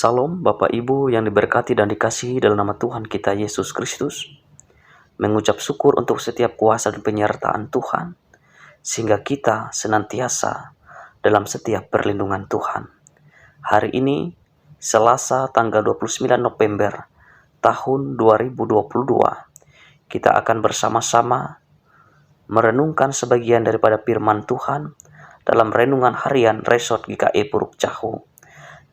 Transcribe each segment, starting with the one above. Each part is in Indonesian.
Salam Bapak Ibu yang diberkati dan dikasihi dalam nama Tuhan kita Yesus Kristus. Mengucap syukur untuk setiap kuasa dan penyertaan Tuhan, sehingga kita senantiasa dalam setiap perlindungan Tuhan. Hari ini, Selasa tanggal 29 November tahun 2022, kita akan bersama-sama merenungkan sebagian daripada firman Tuhan dalam renungan harian Resort GKI Puruk Cahu.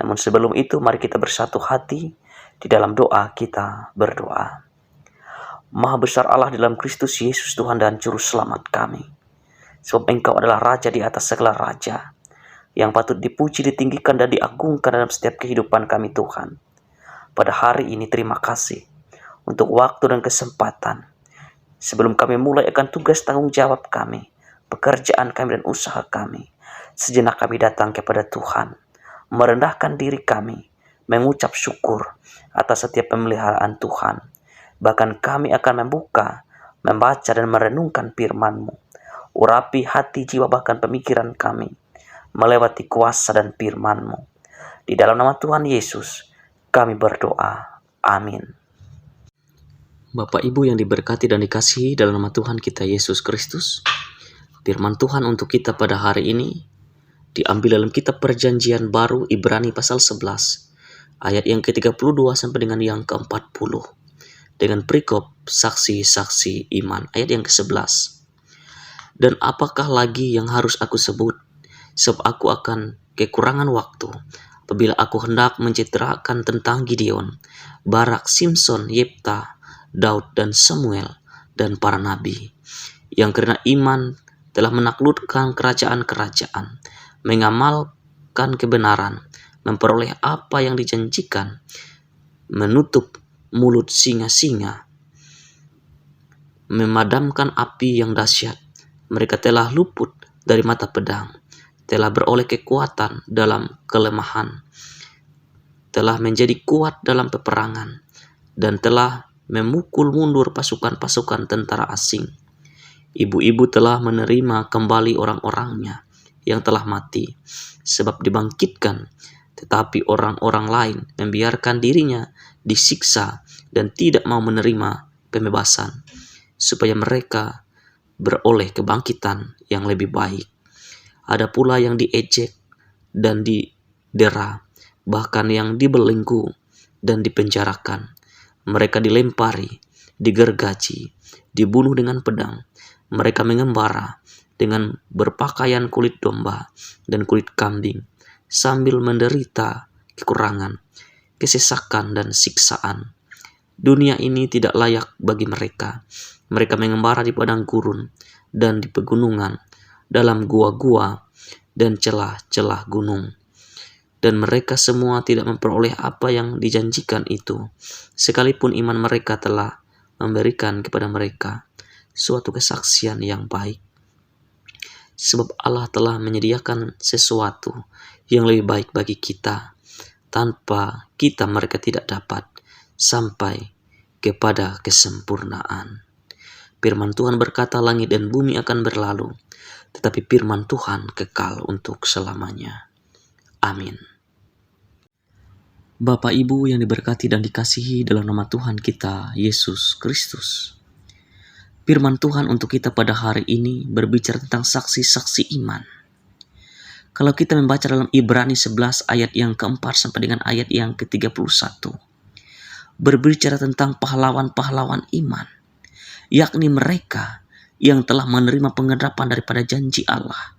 Namun sebelum itu, mari kita bersatu hati di dalam doa. Kita berdoa. Maha besar Allah dalam Kristus Yesus, Tuhan dan Juru Selamat kami. Sebab Engkau adalah Raja di atas segala raja, yang patut dipuji, ditinggikan, dan diagungkan dalam setiap kehidupan kami Tuhan. Pada hari ini terima kasih untuk waktu dan kesempatan. Sebelum kami mulai akan tugas tanggung jawab kami, pekerjaan kami dan usaha kami, sejenak kami datang kepada Tuhan, merendahkan diri kami, mengucap syukur atas setiap pemeliharaan Tuhan. Bahkan kami akan membaca dan merenungkan firman-Mu. Urapi hati, jiwa, bahkan pemikiran kami, melewati kuasa dan firman-Mu. Di dalam nama Tuhan Yesus, kami berdoa. Amin. Bapak Ibu yang diberkati dan dikasihi dalam nama Tuhan kita Yesus Kristus, firman Tuhan untuk kita pada hari ini diambil dalam kitab Perjanjian Baru Ibrani pasal 11 ayat yang ke-32 sampai dengan yang ke-40 dengan perikop saksi-saksi iman ayat yang ke-11. Dan apakah lagi yang harus aku sebut, sebab aku akan kekurangan waktu apabila aku hendak menceritakan tentang Gideon, Barak, Simson, Yefta, Daud dan Samuel dan para nabi, yang karena iman telah menaklukkan kerajaan-kerajaan, mengamalkan kebenaran, memperoleh apa yang dijanjikan, menutup mulut singa-singa, memadamkan api yang dahsyat. Mereka telah luput dari mata pedang, telah beroleh kekuatan dalam kelemahan, telah menjadi kuat dalam peperangan, dan telah memukul mundur pasukan-pasukan tentara asing. Ibu-ibu telah menerima kembali orang-orangnya yang telah mati, sebab dibangkitkan, tetapi orang-orang lain membiarkan dirinya disiksa dan tidak mau menerima pembebasan, supaya mereka beroleh kebangkitan yang lebih baik. Ada pula yang diejek dan didera, bahkan yang dibelenggu dan dipenjarakan. Mereka dilempari, digergaji, dibunuh dengan pedang. Mereka mengembara dengan berpakaian kulit domba dan kulit kambing, sambil menderita kekurangan, kesesakan, dan siksaan. Dunia ini tidak layak bagi mereka. Mereka mengembara di padang gurun dan di pegunungan, dalam gua-gua dan celah-celah gunung. Dan mereka semua tidak memperoleh apa yang dijanjikan itu, sekalipun iman mereka telah memberikan kepada mereka suatu kesaksian yang baik. Sebab Allah telah menyediakan sesuatu yang lebih baik bagi kita. Tanpa kita mereka tidak dapat sampai kepada kesempurnaan. Firman Tuhan berkata, langit dan bumi akan berlalu, tetapi firman Tuhan kekal untuk selamanya. Amin. Bapak Ibu yang diberkati dan dikasihi dalam nama Tuhan kita Yesus Kristus, firman Tuhan untuk kita pada hari ini berbicara tentang saksi-saksi iman. Kalau kita membaca dalam Ibrani 11 ayat yang keempat sampai dengan ayat yang ke-31, berbicara tentang pahlawan-pahlawan iman, yakni mereka yang telah menerima pengharapan daripada janji Allah.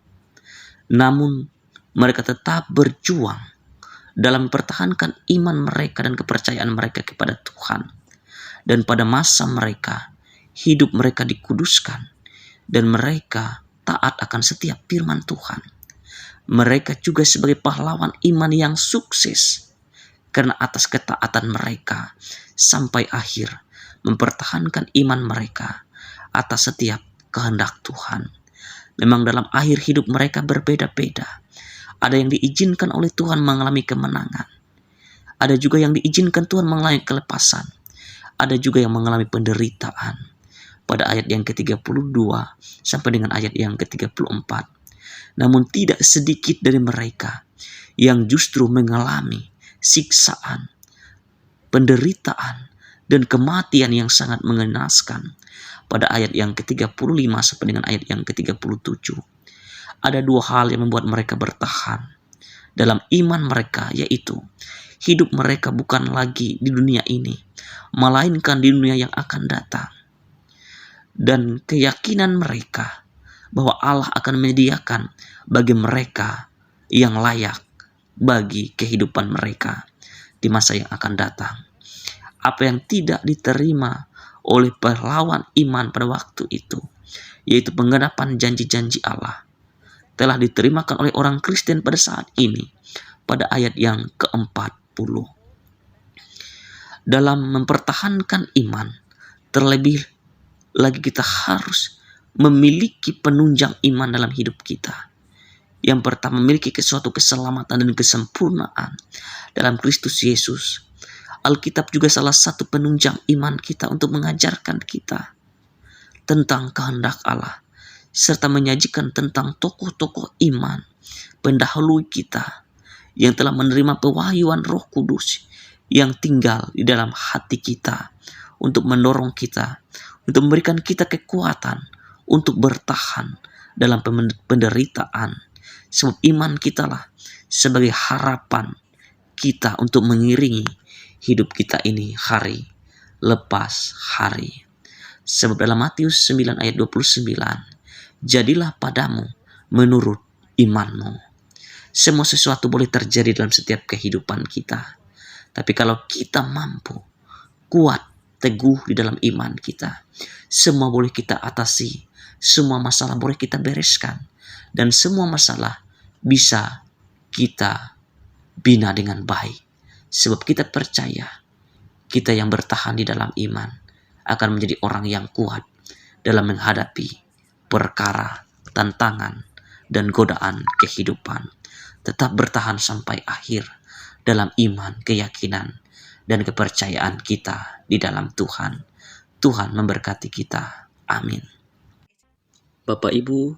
Namun mereka tetap berjuang dalam mempertahankan iman mereka dan kepercayaan mereka kepada Tuhan. Dan pada masa mereka, hidup mereka dikuduskan dan mereka taat akan setiap firman Tuhan. Mereka juga sebagai pahlawan iman yang sukses karena atas ketaatan mereka sampai akhir mempertahankan iman mereka atas setiap kehendak Tuhan. Memang dalam akhir hidup mereka berbeda-beda. Ada yang diizinkan oleh Tuhan mengalami kemenangan. Ada juga yang diizinkan Tuhan mengalami kelepasan. Ada juga yang mengalami penderitaan. Pada ayat yang ke-32 sampai dengan ayat yang ke-34. Namun tidak sedikit dari mereka yang justru mengalami siksaan, penderitaan, dan kematian yang sangat mengenaskan. Pada ayat yang ke-35 sampai dengan ayat yang ke-37, ada dua hal yang membuat mereka bertahan dalam iman mereka, yaitu hidup mereka bukan lagi di dunia ini, melainkan di dunia yang akan datang. Dan keyakinan mereka bahwa Allah akan menyediakan bagi mereka yang layak bagi kehidupan mereka di masa yang akan datang. Apa yang tidak diterima oleh pahlawan iman pada waktu itu, yaitu penggenapan janji-janji Allah, telah diterimakan oleh orang Kristen pada saat ini, pada ayat yang ke-40. Dalam mempertahankan iman, terlebih lagi kita harus memiliki penunjang iman dalam hidup kita. Yang pertama, memiliki suatu keselamatan dan kesempurnaan dalam Kristus Yesus. Alkitab juga salah satu penunjang iman kita untuk mengajarkan kita tentang kehendak Allah, serta menyajikan tentang tokoh-tokoh iman pendahulu kita yang telah menerima pewahyuan Roh Kudus yang tinggal di dalam hati kita untuk mendorong kita, untuk memberikan kita kekuatan untuk bertahan dalam penderitaan. Sebab iman kita lah sebagai harapan kita untuk mengiringi hidup kita ini hari lepas hari. Sebab dalam Matius 9 ayat 29, jadilah padamu menurut imanmu. Semua sesuatu boleh terjadi dalam setiap kehidupan kita. Tapi kalau kita mampu, kuat, teguh di dalam iman kita, semua boleh kita atasi, semua masalah boleh kita bereskan, dan semua masalah bisa kita bina dengan baik. Sebab kita percaya, kita yang bertahan di dalam iman akan menjadi orang yang kuat dalam menghadapi perkara, tantangan, dan godaan kehidupan. Tetap bertahan sampai akhir dalam iman, keyakinan, dan kepercayaan kita di dalam Tuhan. Tuhan memberkati kita. Amin. Bapak Ibu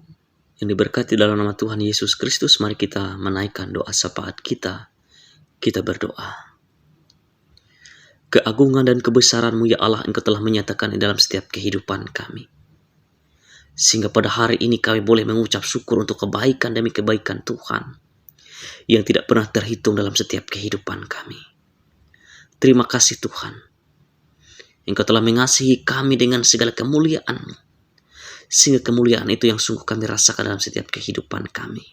yang diberkati dalam nama Tuhan Yesus Kristus, mari kita menaikkan doa syafaat kita. Kita berdoa. Keagungan dan kebesaran-Mu ya Allah, Engkau telah menyatakan di dalam setiap kehidupan kami. Sehingga pada hari ini kami boleh mengucap syukur untuk kebaikan demi kebaikan Tuhan yang tidak pernah terhitung dalam setiap kehidupan kami. Terima kasih Tuhan. Engkau telah mengasihi kami dengan segala kemuliaan-Mu, sehingga kemuliaan itu yang sungguh kami rasakan dalam setiap kehidupan kami.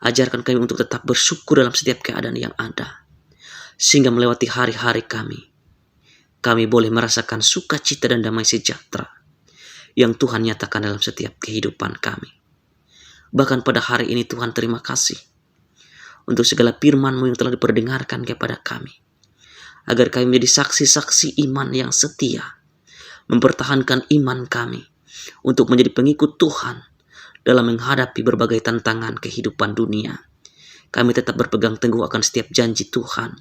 Ajarkan kami untuk tetap bersyukur dalam setiap keadaan yang ada, sehingga melewati hari-hari kami boleh merasakan sukacita dan damai sejahtera yang Tuhan nyatakan dalam setiap kehidupan kami. Bahkan pada hari ini Tuhan, terima kasih untuk segala firman-Mu yang telah diperdengarkan kepada kami, agar kami menjadi saksi-saksi iman yang setia, mempertahankan iman kami untuk menjadi pengikut Tuhan dalam menghadapi berbagai tantangan kehidupan dunia. Kami tetap berpegang teguh akan setiap janji Tuhan,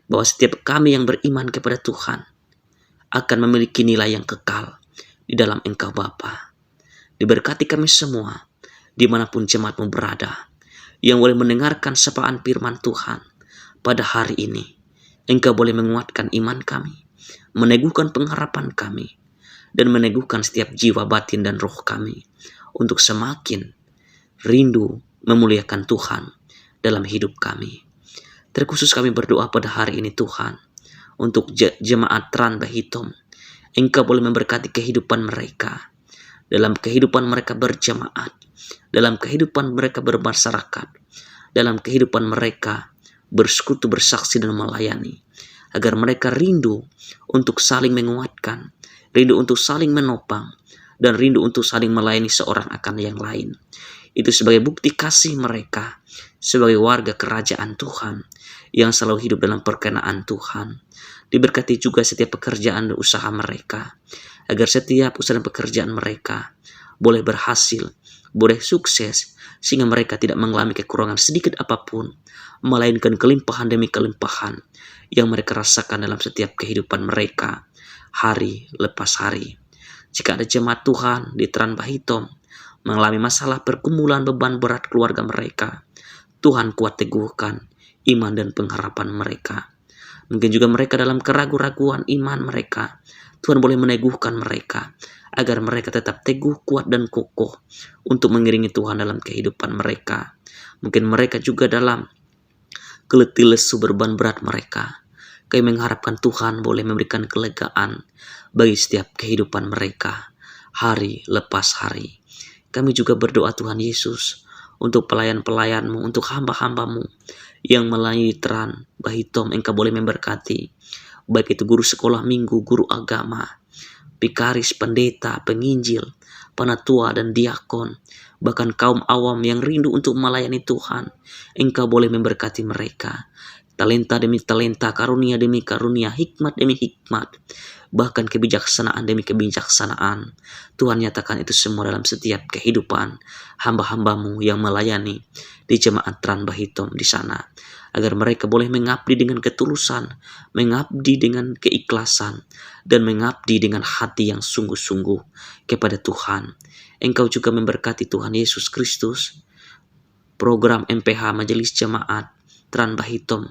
bahwa setiap kami yang beriman kepada Tuhan akan memiliki nilai yang kekal di dalam Engkau Bapa. Diberkati kami semua, dimanapun jemaat-Mu berada, yang boleh mendengarkan sapaan firman Tuhan pada hari ini. Engkau boleh menguatkan iman kami, meneguhkan pengharapan kami, dan meneguhkan setiap jiwa, batin, dan roh kami untuk semakin rindu memuliakan Tuhan dalam hidup kami. Terkhusus kami berdoa pada hari ini Tuhan, untuk jemaat Tran Bahitom. Engkau boleh memberkati kehidupan mereka, dalam kehidupan mereka berjemaat, dalam kehidupan mereka bermasyarakat, dalam kehidupan mereka bersekutu, bersaksi, dan melayani, agar mereka rindu untuk saling menguatkan, rindu untuk saling menopang, dan rindu untuk saling melayani seorang akan yang lain. Itu sebagai bukti kasih mereka sebagai warga kerajaan Tuhan yang selalu hidup dalam perkenaan Tuhan. Diberkati juga setiap pekerjaan dan usaha mereka, agar setiap usaha dan pekerjaan mereka boleh berhasil, boleh sukses, sehingga mereka tidak mengalami kekurangan sedikit apapun, melainkan kelimpahan demi kelimpahan yang mereka rasakan dalam setiap kehidupan mereka hari lepas hari. Jika ada jemaat Tuhan di Tran Bahitom mengalami masalah pergumulan beban berat keluarga mereka, Tuhan kuat teguhkan, iman dan pengharapan mereka. Mungkin juga mereka dalam keraguan-raguan iman mereka, Tuhan boleh meneguhkan mereka agar mereka tetap teguh, kuat, dan kokoh untuk mengiringi Tuhan dalam kehidupan mereka. Mungkin mereka juga dalam keletih lesu beban berat mereka. Kami mengharapkan Tuhan boleh memberikan kelegaan bagi setiap kehidupan mereka, hari lepas hari. Kami juga berdoa Tuhan Yesus untuk pelayan-pelayan-Mu, untuk hamba-hamba-Mu yang melayani Tran Bahitom. Engkau boleh memberkati, baik itu guru sekolah minggu, guru agama, pikaris, pendeta, penginjil, penatua, dan diakon, bahkan kaum awam yang rindu untuk melayani Tuhan. Engkau boleh memberkati mereka, talenta demi talenta, karunia demi karunia, hikmat demi hikmat, bahkan kebijaksanaan demi kebijaksanaan. Tuhan nyatakan itu semua dalam setiap kehidupan hamba-hamba-Mu yang melayani di jemaat Tran Bahitom di sana, agar mereka boleh mengabdi dengan ketulusan, mengabdi dengan keikhlasan, dan mengabdi dengan hati yang sungguh-sungguh kepada Tuhan. Engkau juga memberkati Tuhan Yesus Kristus program MPH Majelis Jemaat Tran Bahitom.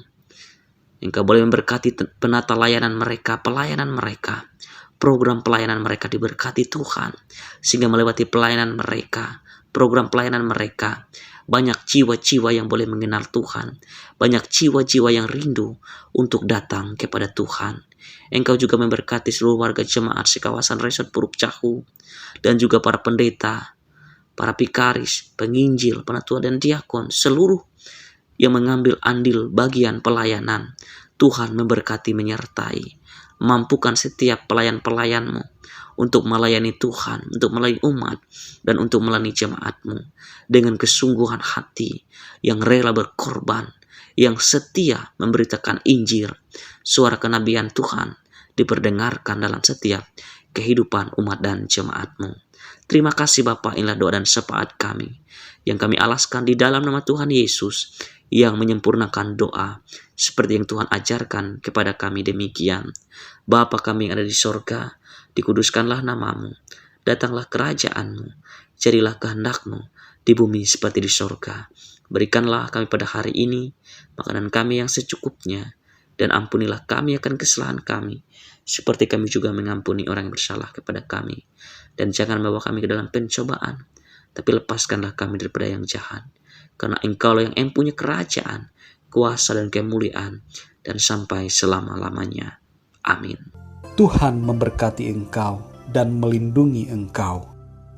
Engkau boleh memberkati penata layanan mereka, pelayanan mereka, program pelayanan mereka diberkati Tuhan, sehingga melewati pelayanan mereka, program pelayanan mereka, banyak jiwa-jiwa yang boleh mengenal Tuhan, banyak jiwa-jiwa yang rindu untuk datang kepada Tuhan. Engkau juga memberkati seluruh warga jemaat sekawasan Resort Puruk Cahu, dan juga para pendeta, para pikaris, penginjil, penatua, dan diakon, seluruh yang mengambil andil bagian pelayanan. Tuhan memberkati, menyertai, mampukan setiap pelayan-pelayan-Mu untuk melayani Tuhan, untuk melayani umat, dan untuk melayani jemaat-Mu dengan kesungguhan hati yang rela berkorban, yang setia memberitakan Injil. Suara kenabian Tuhan diperdengarkan dalam setiap kehidupan umat dan jemaat-Mu. Terima kasih Bapa, inilah doa dan syafaat kami yang kami alaskan di dalam nama Tuhan Yesus, yang menyempurnakan doa seperti yang Tuhan ajarkan kepada kami demikian. Bapa kami yang ada di sorga, dikuduskanlah nama-Mu, datanglah kerajaan-Mu, jadilah kehendak-Mu di bumi seperti di sorga. Berikanlah kami pada hari ini makanan kami yang secukupnya, dan ampunilah kami akan kesalahan kami, seperti kami juga mengampuni orang yang bersalah kepada kami. Dan jangan membawa kami ke dalam pencobaan, tapi lepaskanlah kami daripada yang jahat. Karena Engkau yang mempunyai kerajaan, kuasa, dan kemuliaan, dan sampai selama-lamanya. Amin. Tuhan memberkati engkau dan melindungi engkau.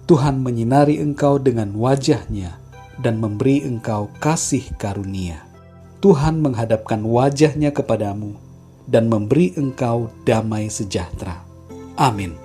Tuhan menyinari engkau dengan wajah-Nya dan memberi engkau kasih karunia. Tuhan menghadapkan wajah-Nya kepadamu dan memberi engkau damai sejahtera. Amin.